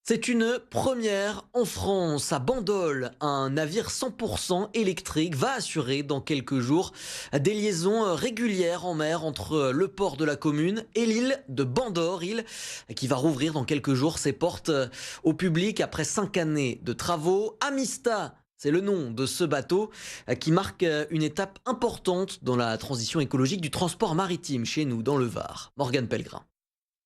C'est une première en France. À Bandol, un navire 100% électrique va assurer dans quelques jours des liaisons régulières en mer entre le port de la commune et l'île de Bandor, île qui va rouvrir dans quelques jours ses portes au public après 5 années de travaux. Amista, c'est le nom de ce bateau qui marque une étape importante dans la transition écologique du transport maritime chez nous dans le Var. Morgane Pellegrin.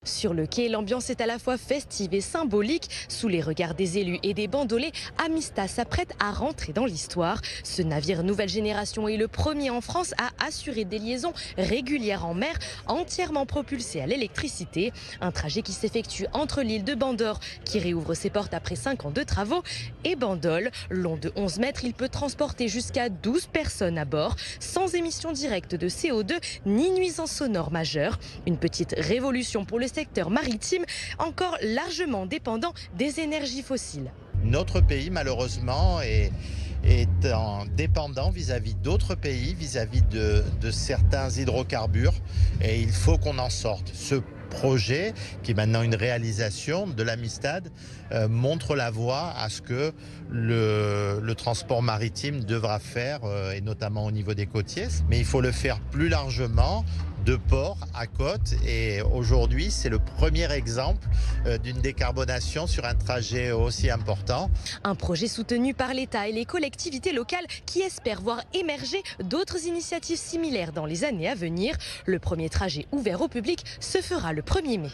Sur le quai, l'ambiance est à la fois festive et symbolique. Sous les regards des élus et des bandolets, Amista s'apprête à rentrer dans l'histoire. Ce navire nouvelle génération est le premier en France à assurer des liaisons régulières en mer, entièrement propulsées à l'électricité. Un trajet qui s'effectue entre l'île de Bandor, qui réouvre ses portes après 5 ans de travaux, et Bandol. Long de 11 mètres, il peut transporter jusqu'à 12 personnes à bord, sans émission directe de CO2 ni nuisances sonores majeures. Une petite révolution pour le secteur maritime, encore largement dépendant des énergies fossiles. Notre pays, malheureusement, est dépendant vis-à-vis d'autres pays, vis-à-vis de certains hydrocarbures, et il faut qu'on en sorte. Ce projet, qui est maintenant une réalisation de l'Amistad, montre la voie à ce que le transport maritime devra faire, et notamment au niveau des côtiers. Mais il faut le faire plus largement, de port à côte, et aujourd'hui c'est le premier exemple d'une décarbonation sur un trajet aussi important. Un projet soutenu par l'État et les collectivités locales qui espèrent voir émerger d'autres initiatives similaires dans les années à venir. Le premier trajet ouvert au public se fera le 1er mai.